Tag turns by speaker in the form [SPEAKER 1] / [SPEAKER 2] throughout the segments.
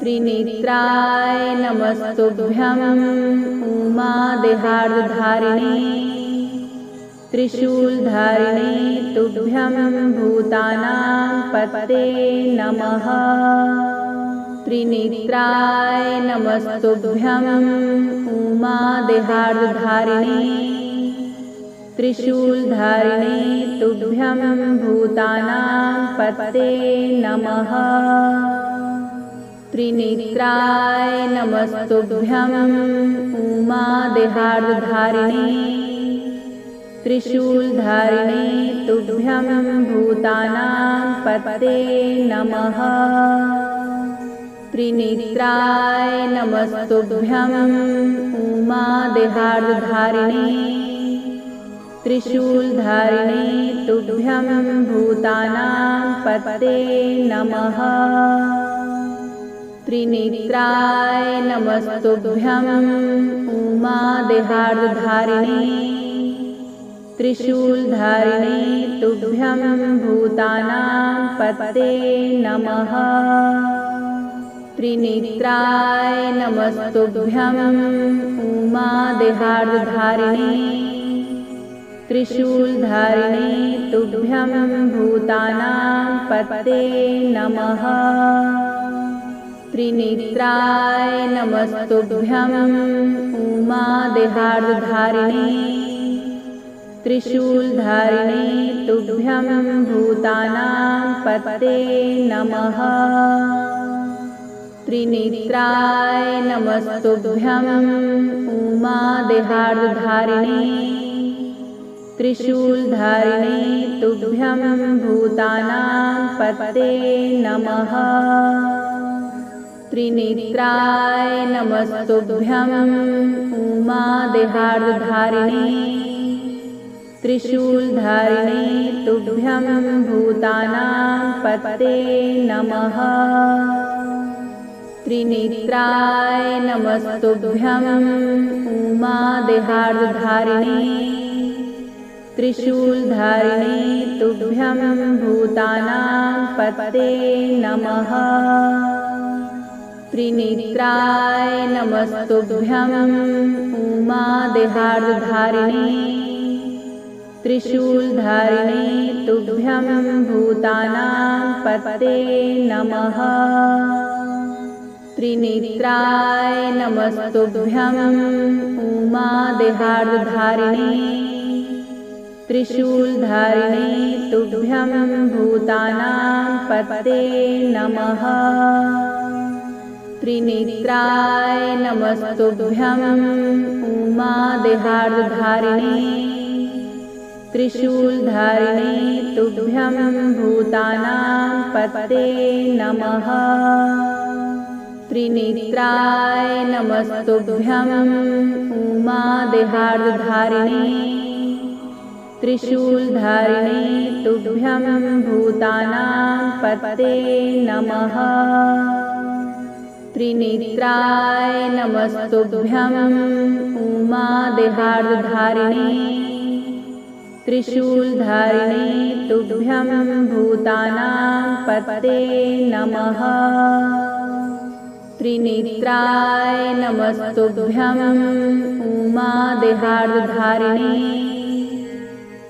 [SPEAKER 1] त्रिनेत्राय नमस्तुभ्यं उमादेहार्धारिणे त्रिशूलधारिणे तुभ्यं भूतानां पतये नमः। त्रिनेत्राय नमस्तुभ्यं उमादेहार्धारिणे त्रिशूलधारिणे तुभ्यं भूतानां पतये नमः। त्रिनेत्राय नमस्तुभ्यं उमादेहार्धारिणे त्रिशूलधारिणे तुभ्यं भूतानां पतये नमः। त्रिनेत्राय नमस्तुभ्यं उमादेहार्धारिणे त्रिशूलधारिणे तुभ्यं भूतानां पतये नमः। त्रिनेत्राय नमस्तुभ्यं उमादेहार्धारिणे त्रिशूलधारिणे तुभ्यं भूतानां पतये नमः। त्रिनेत्राय नमस्तुभ्यं उमादेहार्धारिणे त्रिशूलधारिणे तुभ्यं भूतानां पतये नमः। त्रिनेत्राय नमस्तुभ्यं उमादेहार्धारिणे त्रिशूलधारिणे तुभ्यं भूतानां पतये नमः। त्रिनेत्राय नमस्तुभ्यं उमादेहार्धारिणे त्रिशूलधारिणे तुभ्यं भूतानां पतये नमः। त्रिनेत्राय नमस्तुभ्यं उमादेहार्धारिणे त्रिशूलधारिणे तुभ्यं भूतानां पतये नमः। त्रिनेत्राय नमस्तुभ्यं उमादेहार्धारिणे त्रिशूलधारिणे तुभ्यं भूतानां पतये नमः। त्रिनेत्राय नमस्तुभ्यं उमादेहार्धारिणे त्रिशूलधारिणे तुभ्यं भूतानां पतये नमः। त्रिनेत्राय नमस्तुभ्यं उमादेहार्धारिणे त्रिशूलधारिणे तुभ्यं भूतानां पतये नमः। त्रिनेत्राय नमस्तुभ्यं उमादेहार्धारिणे त्रिशूलधारिणे तुभ्यं भूतानां पतये नमः। त्रिनेत्राय नमस्तुभ्यं उमादेहार्धारिणे त्रिशूलधारिणे तुभ्यं भूतानां पतये नमः। त्रिनेत्राय नमस्तुभ्यं उमादेहार्धारिणे त्रिशूलधारिणे तुभ्यं भूतानां पतये नमः। त्रिनेत्राय नमस्तुभ्यं उमादेहार्धारिणे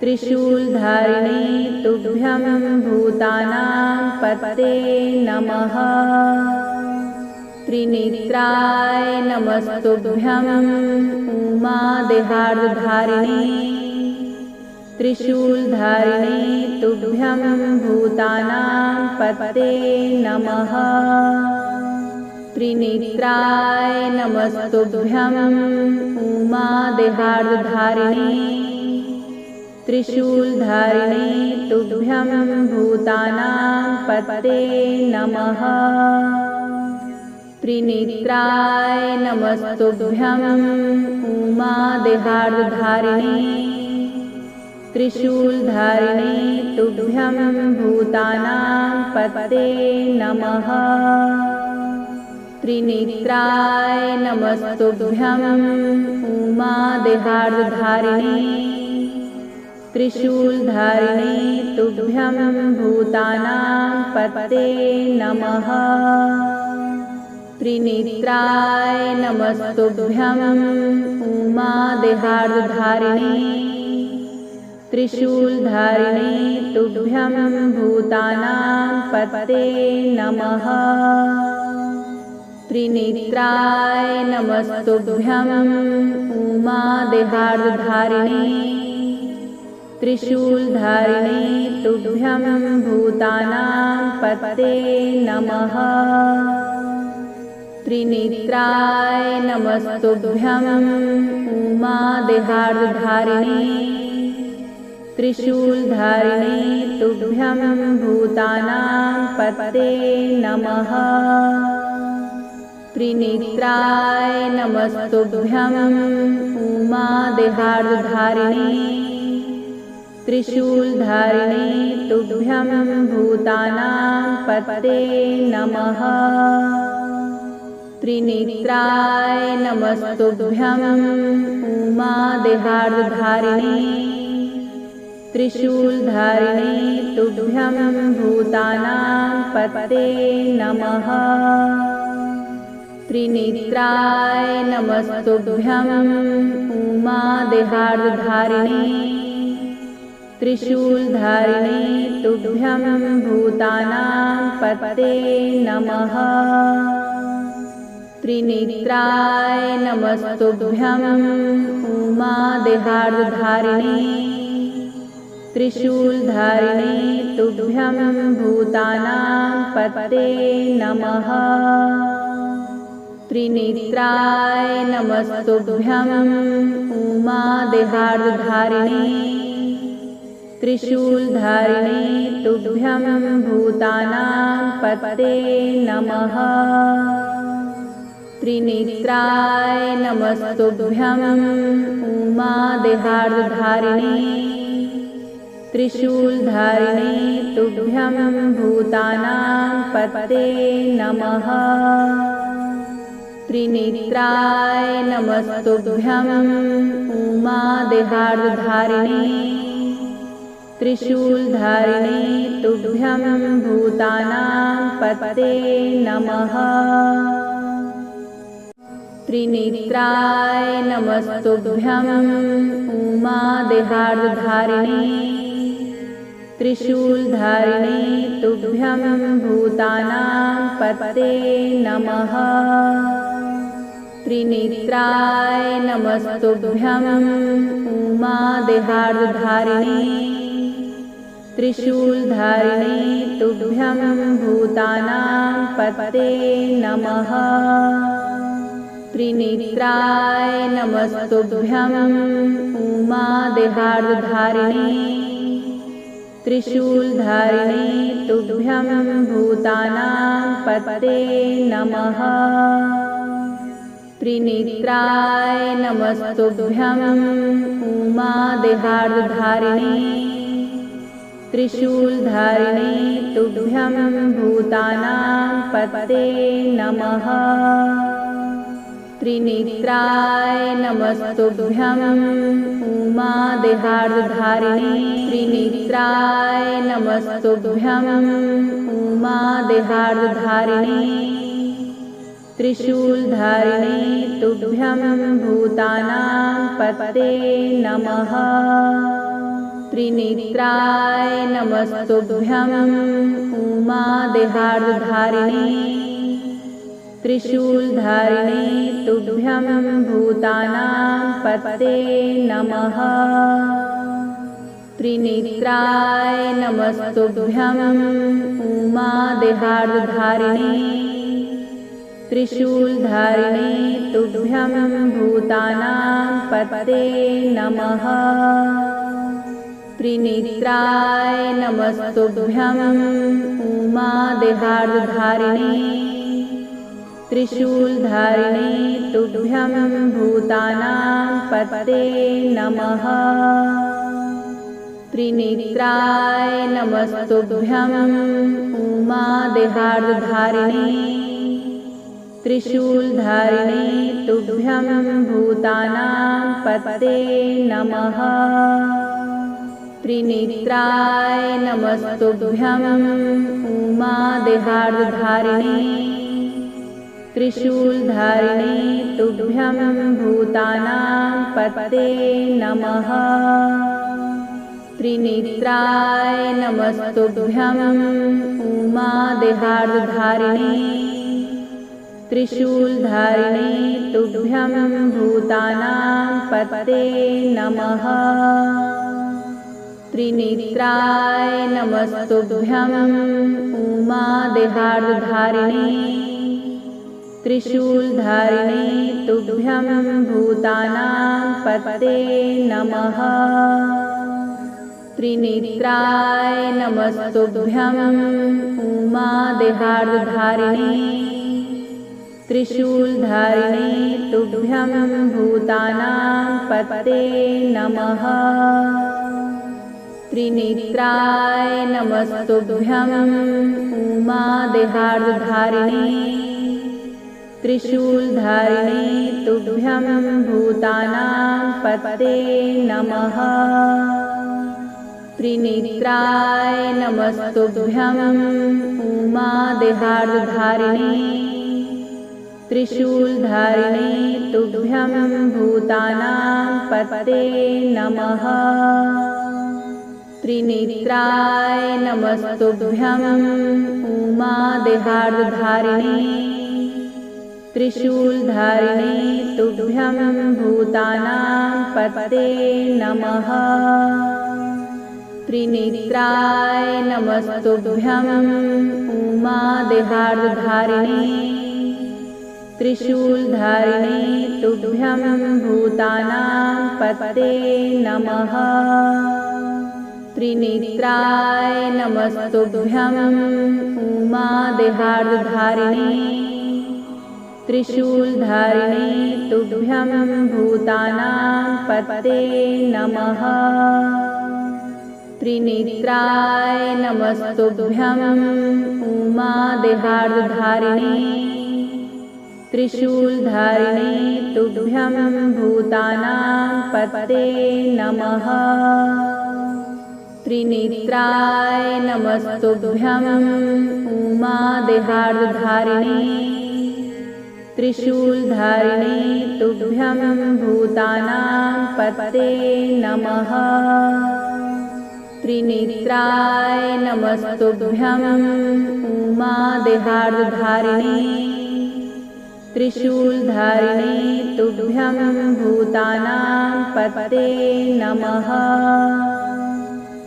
[SPEAKER 1] त्रिशूलधारिणे तुभ्यं भूतानां पतये नमः। त्रिनेत्राय नमस्तुभ्यं उमादेहार्धारिणे त्रिशूलधारिणे तुभ्यं भूतानां पतये नमः। त्रिनेत्राय नमस्तुभ्यं उमादेहार्धारिणे त्रिशूलधारिणे तुभ्यं भूतानां पतये नमः। त्रिनेत्राय नमस्तुभ्यं उमादेहार्धारिणे त्रिशूलधारिणे तुभ्यं भूतानां पतये नमः। त्रिनेत्राय नमस्तुभ्यं उमादेहार्धारिणे त्रिशूलधारिणे तुभ्यं भूतानां पतये नमः। त्रिनेत्राय नमस्तुभ्यं उमादेहार्धारिणे त्रिशूलधारिणे तुभ्यं भूतानां पतये नमः। त्रिनेत्राय नमस्तुभ्यं उमादेहार्धारिणे त्रिशूलधारिणे तुभ्यं भूतानां पतये नमः। त्रिनेत्राय नमस्तुभ्यं उमादेहार्धारिणे त्रिशूलधारिणे तुभ्यं भूतानां पतये नमः। त्रिनेत्राय नमस्तुभ्यं उमादेहार्धारिणे त्रिशूलधारिणे तुभ्यं भूतानां पतये नमः। त्रिनेत्राय नमस्तुभ्यं उमादेहार्धारिणे त्रिशूलधारिणे तुभ्यं भूतानां पतये नमः। त्रिनेत्राय नमस्तुभ्यं उमादेहार्धारिणे त्रिशूलधारिणे तुभ्यं भूतानां पतये नमः। त्रिनेत्राय नमस्तुभ्यं उमादेहार्धारिणे त्रिशूलधारिणे तुभ्यं भूतानां पतये नमः। त्रिनेत्राय नमस्तुभ्यं उमादेहार्धारिणे त्रिशूलधारिणे तुभ्यं भूतानां पतये नमः। त्रिनेत्राय नमस्तुभ्यं उमादेहार्धारिणे त्रिशूलधारिणे तुभ्यं भूतानां पतये नमः। त्रिनेत्राय नमस्तुभ्यं उमादेहार्धारिणे त्रिशूलधारिणे तुभ्यं भूतानां पतये नमः। त्रिनेत्राय नमस्तुभ्यं उमादेहार्धारिणे त्रिशूलधारिणे तुभ्यं भूतानां पतये नमः। त्रिनेत्राय नमस्तुभ्यं उमादेहार्धारिणे त्रिशूलधारिणे तुभ्यं भूतानां पतये नमः। त्रिनेत्राय नमस्तुभ्यं उमादेहार्धारिणे त्रिशूलधारिणे तुभ्यं भूतानां पतये नमः। त्रिनेत्राय नमस्तुभ्यं उमादेहार्धारिणे त्रिशूलधारिणे तुभ्यं भूतानां पतये नमः। त्रिनेत्राय नमस्तुभ्यं उमादेहार्धारिणे त्रिनेत्राय नमस्तुभ्यं उमादेहार्धारिणे त्रिशूलधारिणे तुभ्यं भूतानां पतये नमः। त्रिनेत्राय नमस्तुभ्यं उमादेहार्धारिणे त्रिशूलधारिणे तुभ्यं भूतानां पतये नमः। त्रिनेत्राय नमस्तुभ्यं उमादेहार्धारिणे त्रिशूलधारिणे तुभ्यं भूतानां पतये नमः। त्रिनेत्राय नमस्तुभ्यं उमादेहार्धारिणे त्रिशूलधारिणे तुभ्यं भूतानां पतये नमः। त्रिनेत्राय नमस्तुभ्यं उमादेहार्धारिणे त्रिशूलधारिणे तुभ्यं भूतानां पतये नमः। त्रिनेत्राय नमस्तुभ्यं उमादेहार्धारिणे त्रिशूलधारिणे तुभ्यं भूतानां पतये नमः। त्रिनेत्राय नमस्तुभ्यं उमादेहार्धारिणे त्रिशूलधारिणे तुभ्यं भूतानां पतये नमः। त्रिनेत्राय नमस्तुभ्यं उमादेहार्धारिणे त्रिशूलधारिणे तुभ्यं भूतानां पतये नमः। त्रिनेत्राय नमस्तुभ्यं उमादेहार्धारिणे त्रिशूलधारिणे तुभ्यं भूतानां पतये नमः। त्रिनेत्राय नमस्तुभ्यं उमादेहार्धारिणे त्रिशूलधारिणे तुभ्यं भूतानां पतये नमः। त्रिनेत्राय नमस्तुभ्यं उमादेहार्धारिणे त्रिशूलधारिणे तुभ्यं भूतानां पतये नमः। त्रिनेत्राय नमस्तुभ्यं उमादेहार्धारिणे त्रिशूलधारिणे तुभ्यं भूतानां पतये नमः। त्रिनेत्राय नमस्तुभ्यं उमादेहार्धारिणे त्रिशूलधारिणे तुभ्यं भूतानां पतये नमः। त्रिनेत्राय नमस्तुभ्यं उमादेहार्धारिणे त्रिशूलधारिणे तुभ्यं भूतानां पतये नमः। त्रिनेत्राय नमस्तुभ्यं उमादेहार्धारिणे त्रिशूलधारिणे तुभ्यं भूतानां पतये नमः। त्रिनेत्राय नमस्तुभ्यं उमादेहार्धारिणे त्रिशूलधारिणे तुभ्यं भूतानां पतये नमः। त्रिनेत्राय नमस्तुभ्यं उमादेहार्धारिणे त्रिशूलधारिणे तुभ्यं भूतानां पतये नमः।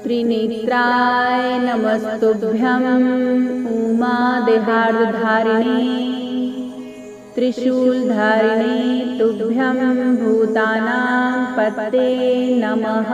[SPEAKER 1] त्रिनेत्राय नमस्तुभ्यं उमादेहार्धारिणे त्रिशूलधारिणे तुभ्यं भूतानां पतये नमः।